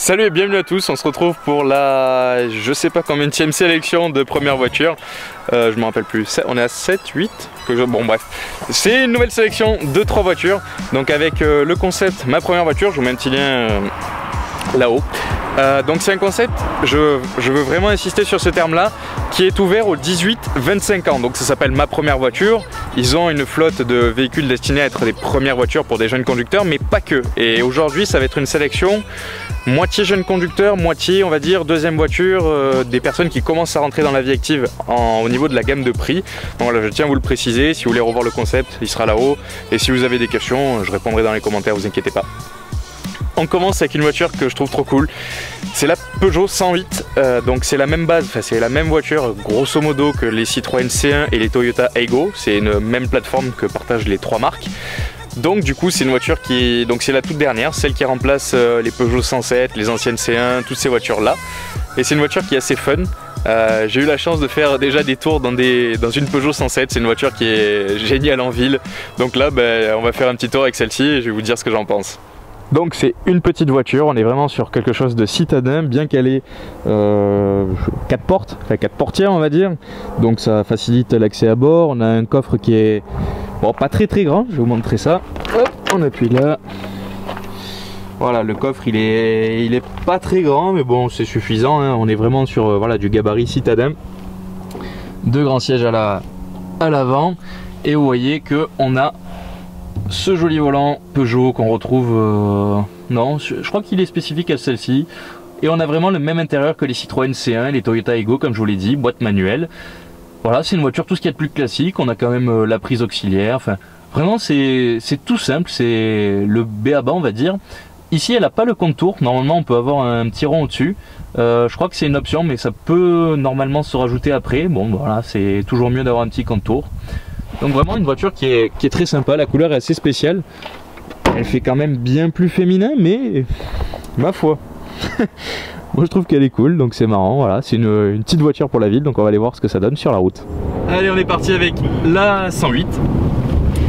Salut et bienvenue à tous, on se retrouve pour la je sais pas combienième sélection de première voiture. Je me rappelle plus, on est à 7, 8 bon bref. C'est une nouvelle sélection de 3 voitures. Donc avec le concept ma première voiture, je vous mets un petit lien là-haut. Donc c'est un concept, je veux vraiment insister sur ce terme là, qui est ouvert aux 18-25 ans. Donc ça s'appelle ma première voiture. Ils ont une flotte de véhicules destinés à être des premières voitures pour des jeunes conducteurs, mais pas que. Et aujourd'hui ça va être une sélection moitié jeunes conducteurs, moitié on va dire deuxième voiture, des personnes qui commencent à rentrer dans la vie active au niveau de la gamme de prix. Donc voilà, je tiens à vous le préciser, si vous voulez revoir le concept, il sera là-haut. Et si vous avez des questions, je répondrai dans les commentaires, vous inquiétez pas. On commence avec une voiture que je trouve trop cool, c'est la Peugeot 108, donc c'est la même base, enfin c'est la même voiture grosso modo que les Citroën C1 et les Toyota Aygo, c'est une même plateforme que partagent les 3 marques. Donc du coup c'est une voiture qui donc c'est la toute dernière, celle qui remplace les Peugeot 107, les anciennes C1, toutes ces voitures là. Et c'est une voiture qui est assez fun. J'ai eu la chance de faire déjà des tours dans une Peugeot 107, c'est une voiture qui est géniale en ville. Donc là on va faire un petit tour avec celle-ci et je vais vous dire ce que j'en pense. Donc c'est une petite voiture, on est vraiment sur quelque chose de citadin, bien calé, 4 portes, enfin 4 portières on va dire, donc ça facilite l'accès à bord. On a un coffre qui est bon, pas très grand, je vais vous montrer ça. Hop, on appuie là. Voilà, le coffre il est pas très grand, mais bon c'est suffisant, hein. On est vraiment sur voilà, du gabarit citadin. 2 grands sièges à l'avant, et vous voyez que on a ce joli volant Peugeot qu'on retrouve, non, je crois qu'il est spécifique à celle-ci. Et on a vraiment le même intérieur que les Citroën C1 et les Toyota Aygo, comme je vous l'ai dit, boîte manuelle. Voilà, c'est une voiture tout ce qu'il y a de plus classique. On a quand même la prise auxiliaire, enfin vraiment c'est tout simple, c'est le b.a-ba on va dire. Ici elle n'a pas le contour, normalement on peut avoir un petit rond au-dessus. Je crois que c'est une option, mais ça peut normalement se rajouter après. Bon voilà, c'est toujours mieux d'avoir un petit contour. Donc vraiment une voiture qui est très sympa, la couleur est assez spéciale. Elle fait quand même bien plus féminin, mais ma foi. Moi je trouve qu'elle est cool, donc c'est marrant, voilà. C'est une petite voiture pour la ville, donc on va aller voir ce que ça donne sur la route. Allez, on est parti avec la 108,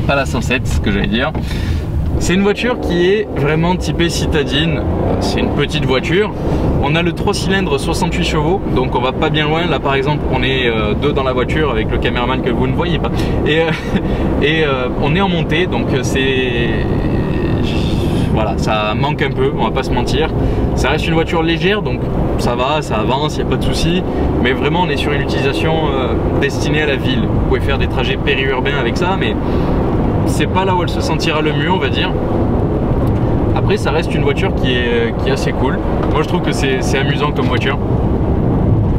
pas la 107, ce que j'allais dire. C'est une voiture qui est vraiment typée citadine, c'est une petite voiture. On a le 3 cylindres 68 chevaux, donc on va pas bien loin. Là par exemple on est 2 dans la voiture avec le caméraman que vous ne voyez pas. Et on est en montée, donc c'est... Voilà, ça manque un peu, on va pas se mentir. Ça reste une voiture légère, donc ça va, ça avance, il n'y a pas de souci. Mais vraiment on est sur une utilisation destinée à la ville. Vous pouvez faire des trajets périurbains avec ça, mais c'est pas là où elle se sentira le mieux on va dire. Après ça reste une voiture qui est assez cool. Moi je trouve que c'est amusant comme voiture.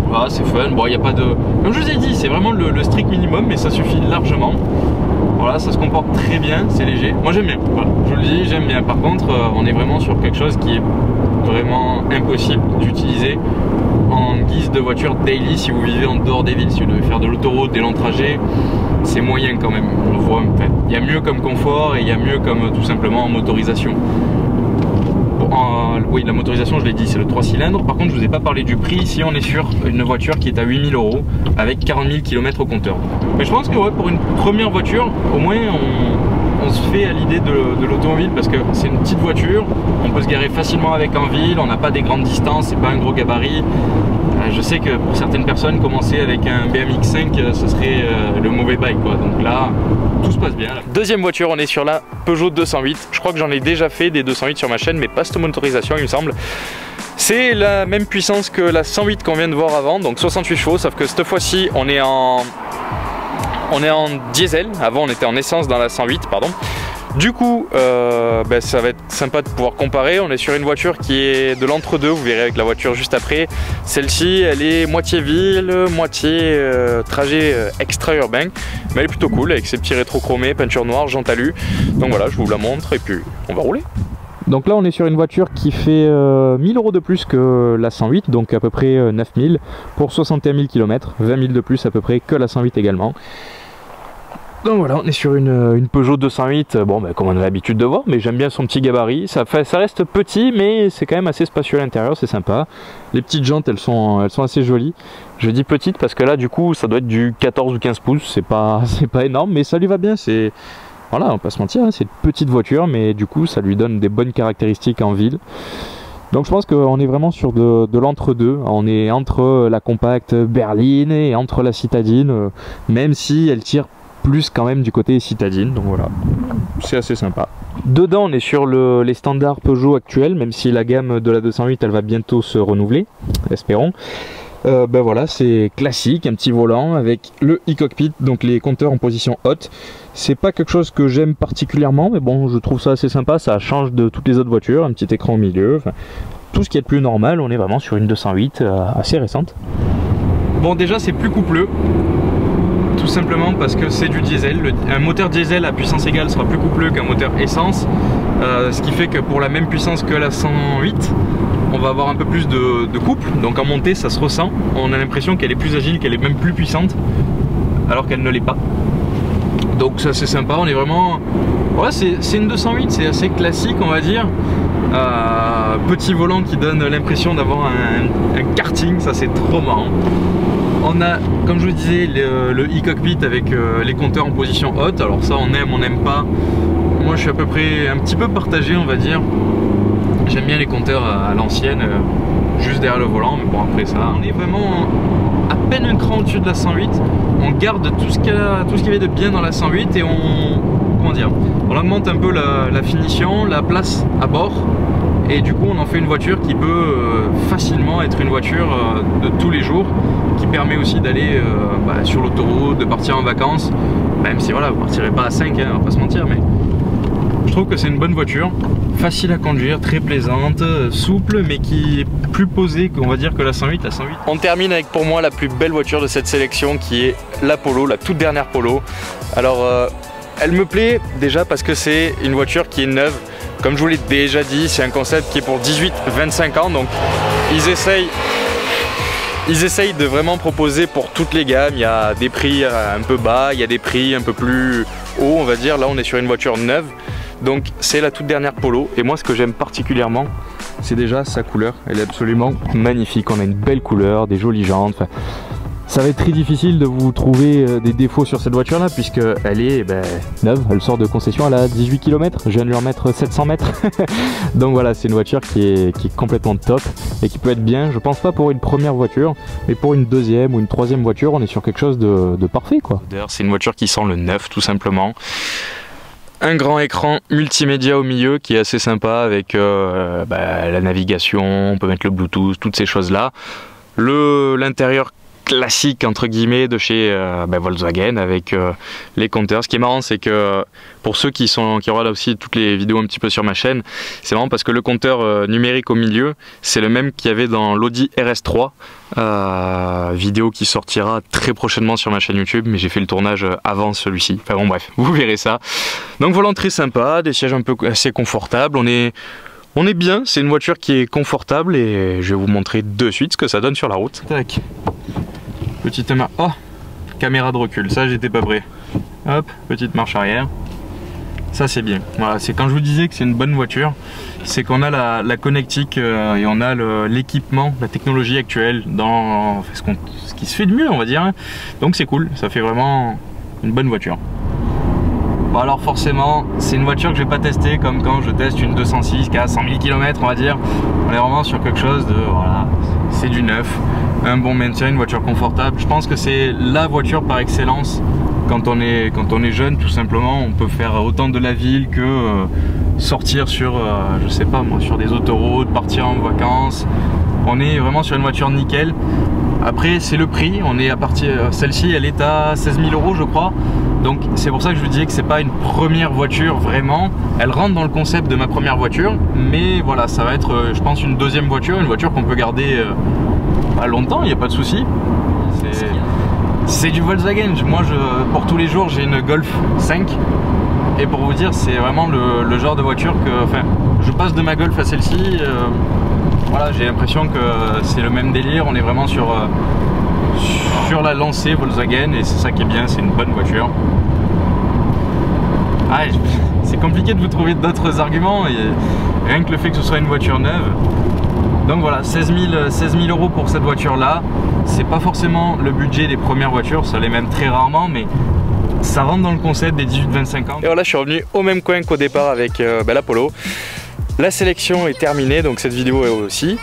Voilà, c'est fun. Bon, il n'y a pas de... Comme je vous ai dit, c'est vraiment le strict minimum, mais ça suffit largement. Voilà, ça se comporte très bien, c'est léger. Moi j'aime bien, voilà, je vous le dis, j'aime bien. Par contre, on est vraiment sur quelque chose qui est vraiment impossible d'utiliser en guise de voiture daily si vous vivez en dehors des villes. Si vous devez faire de l'autoroute, des longs trajets, c'est moyen quand même, on le voit. Il y a mieux comme confort et il y a mieux comme tout simplement en motorisation. Oui, la motorisation je l'ai dit, c'est le 3 cylindres. Par contre je vous ai pas parlé du prix. Ici on est sur une voiture qui est à 8 000 € avec 40 000 km au compteur. Mais je pense que ouais, pour une première voiture au moins on se fait à l'idée de l'automobile, parce que c'est une petite voiture, on peut se garer facilement avec en ville, on n'a pas des grandes distances, c'est pas un gros gabarit. Je sais que pour certaines personnes, commencer avec un BMW X5 ce serait le mauvais bail quoi. Donc là tout se passe bien là. Deuxième voiture, on est sur la Peugeot 208. Je crois que j'en ai déjà fait des 208 sur ma chaîne, mais pas cette motorisation il me semble. C'est la même puissance que la 108 qu'on vient de voir avant, donc 68 chevaux, sauf que cette fois-ci on est en diesel. Avant on était en essence dans la 108, pardon. Du coup, ça va être sympa de pouvoir comparer. On est sur une voiture qui est de l'entre-deux, vous verrez avec la voiture juste après. Celle-ci, elle est moitié ville, moitié trajet extra-urbain. Mais elle est plutôt cool, avec ses petits rétro-chromés, peinture noire, jantes alu. Donc voilà, je vous la montre et puis on va rouler. Donc là on est sur une voiture qui fait 1000 € de plus que la 108, donc à peu près 9000 pour 61 000 km, 20 000 de plus à peu près que la 108 également. Donc voilà, on est sur une Peugeot 208, bon comme on a l'habitude de voir, mais j'aime bien son petit gabarit. Ça reste petit, mais c'est quand même assez spacieux à l'intérieur, c'est sympa. Les petites jantes, elles sont assez jolies. Je dis petite parce que là, du coup, ça doit être du 14 ou 15 pouces, c'est pas énorme, mais ça lui va bien. Voilà, on va pas se mentir, hein, c'est une petite voiture, mais du coup, ça lui donne des bonnes caractéristiques en ville. Donc je pense qu'on est vraiment sur de l'entre-deux. On est entre la compacte berline et entre la citadine, même si elle tire plus quand même du côté citadine. Donc voilà, c'est assez sympa. Dedans on est sur les standards Peugeot actuels, même si la gamme de la 208 elle va bientôt se renouveler, espérons. Ben voilà, c'est classique, un petit volant avec le e-cockpit, donc les compteurs en position haute. C'est pas quelque chose que j'aime particulièrement, mais bon, je trouve ça assez sympa, ça change de toutes les autres voitures, un petit écran au milieu, enfin, tout ce qui est de plus normal. On est vraiment sur une 208 assez récente. Bon, déjà c'est plus coupleux, tout simplement parce que c'est du diesel. Un moteur diesel à puissance égale sera plus coupleux qu'un moteur essence, ce qui fait que pour la même puissance que la 108, on va avoir un peu plus de couple, donc en montée ça se ressent. On a l'impression qu'elle est plus agile, qu'elle est même plus puissante, alors qu'elle ne l'est pas. Donc ça c'est sympa, on est vraiment... Ouais, c'est une 208, c'est assez classique on va dire. Petit volant qui donne l'impression d'avoir un karting, ça c'est trop marrant. On a, comme je vous disais, le e-cockpit avec les compteurs en position haute. Alors ça on aime, on n'aime pas. Moi je suis à peu près un petit peu partagé on va dire. J'aime bien les compteurs à l'ancienne, juste derrière le volant, mais bon après ça, on est vraiment à peine un cran au-dessus de la 108. On garde tout ce qu'il y avait de bien dans la 108 et on augmente un peu la finition, la place à bord, et du coup on en fait une voiture qui peut facilement être une voiture de tous les jours, qui permet aussi d'aller sur l'autoroute, de partir en vacances, même si voilà, vous partirez pas à 5, hein, on va pas se mentir, mais je trouve que c'est une bonne voiture, facile à conduire, très plaisante, souple, mais qui est plus posée qu'on va dire que la 108. On termine avec pour moi la plus belle voiture de cette sélection, qui est la Polo, la toute dernière Polo. Alors elle me plaît déjà parce que c'est une voiture qui est neuve. Comme je vous l'ai déjà dit, c'est un concept qui est pour 18-25 ans, donc ils essayent de vraiment proposer pour toutes les gammes. Il y a des prix un peu bas, il y a des prix un peu plus hauts on va dire. Là on est sur une voiture neuve. Donc c'est la toute dernière Polo, et moi ce que j'aime particulièrement c'est déjà sa couleur. Elle est absolument magnifique, on a une belle couleur, des jolies jantes. Enfin, ça va être très difficile de vous trouver des défauts sur cette voiture là, puisque elle est neuve, elle sort de concession, elle a 18 km, je viens de lui remettre 700 mètres. Donc voilà, c'est une voiture qui est complètement top et qui peut être bien, je pense pas pour une première voiture, mais pour une deuxième ou une troisième voiture, on est sur quelque chose de parfait quoi. D'ailleurs c'est une voiture qui sent le neuf tout simplement. Un grand écran multimédia au milieu qui est assez sympa avec la navigation, on peut mettre le Bluetooth, toutes ces choses là. L'intérieur classique entre guillemets de chez Volkswagen avec les compteurs. Ce qui est marrant c'est que pour ceux qui regardent là aussi toutes les vidéos un petit peu sur ma chaîne, c'est marrant parce que le compteur numérique au milieu c'est le même qu'il y avait dans l'Audi RS3, vidéo qui sortira très prochainement sur ma chaîne YouTube, mais j'ai fait le tournage avant celui-ci. Enfin bon bref, vous verrez ça. Donc volant très sympa, des sièges un peu assez confortables, on est bien, c'est une voiture qui est confortable et je vais vous montrer de suite ce que ça donne sur la route. Tac. Petite marche. Oh, caméra de recul, ça j'étais pas prêt. Hop, petite marche arrière. Ça c'est bien. Voilà, c'est quand je vous disais que c'est une bonne voiture, c'est qu'on a la connectique et on a l'équipement, la technologie actuelle dans ce qui se fait de mieux on va dire. Donc c'est cool, ça fait vraiment une bonne voiture. Bon alors forcément, c'est une voiture que je vais pas tester comme quand je teste une 206 qui a 100 000 km on va dire. On est vraiment sur quelque chose de, voilà, c'est du neuf, un bon maintien, une voiture confortable. Je pense que c'est la voiture par excellence quand on est jeune tout simplement. On peut faire autant de la ville que sortir sur, je sais pas moi, sur des autoroutes, partir en vacances. On est vraiment sur une voiture nickel. Après c'est le prix, on est à partir, celle-ci elle est à 16 000 € je crois. Donc c'est pour ça que je vous disais que c'est pas une première voiture vraiment. Elle rentre dans le concept de ma première voiture, mais voilà, ça va être je pense une deuxième voiture, une voiture qu'on peut garder longtemps, il n'y a pas de souci. C'est du Volkswagen. Moi pour tous les jours j'ai une Golf 5 et pour vous dire c'est vraiment le genre de voiture que, enfin, je passe de ma Golf à celle-ci, voilà, j'ai l'impression que c'est le même délire, on est vraiment sur la lancée Volkswagen et c'est ça qui est bien, c'est une bonne voiture. Ah, c'est compliqué de vous trouver d'autres arguments, et rien que le fait que ce soit une voiture neuve. Donc voilà, 16 000 € pour cette voiture là. C'est pas forcément le budget des premières voitures, ça l'est même très rarement, mais ça rentre dans le concept des 18-25 ans. Et voilà, je suis revenu au même coin qu'au départ avec la Polo. La sélection est terminée, donc cette vidéo est aussi.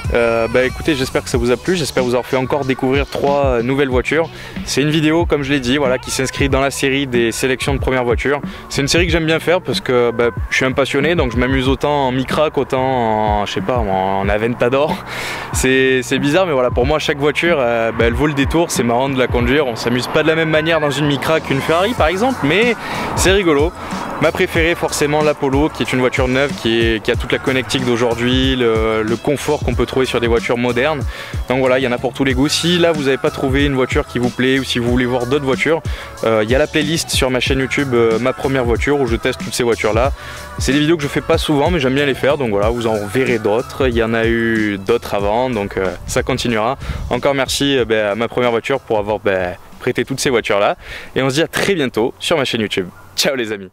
Écoutez, j'espère que ça vous a plu, j'espère vous avoir fait encore découvrir 3 nouvelles voitures. C'est une vidéo, comme je l'ai dit, voilà, qui s'inscrit dans la série des sélections de premières voitures. C'est une série que j'aime bien faire parce que je suis un passionné, donc je m'amuse autant en micra qu'autant en, je sais pas, en Aventador. C'est bizarre, mais voilà, pour moi chaque voiture, elle vaut le détour, c'est marrant de la conduire. On s'amuse pas de la même manière dans une micra qu'une Ferrari par exemple, mais c'est rigolo. Ma préférée forcément l'Apollo, qui est une voiture neuve qui a toute la connectique d'aujourd'hui, le confort qu'on peut trouver sur des voitures modernes. Donc voilà, il y en a pour tous les goûts. Si là vous n'avez pas trouvé une voiture qui vous plaît ou si vous voulez voir d'autres voitures, il y a la playlist sur ma chaîne YouTube Ma Première Voiture où je teste toutes ces voitures là. C'est des vidéos que je fais pas souvent mais j'aime bien les faire, donc voilà, vous en verrez d'autres. Il y en a eu d'autres avant, donc ça continuera. Encore merci à Ma Première Voiture pour avoir prêté toutes ces voitures là. Et on se dit à très bientôt sur ma chaîne YouTube. Ciao les amis.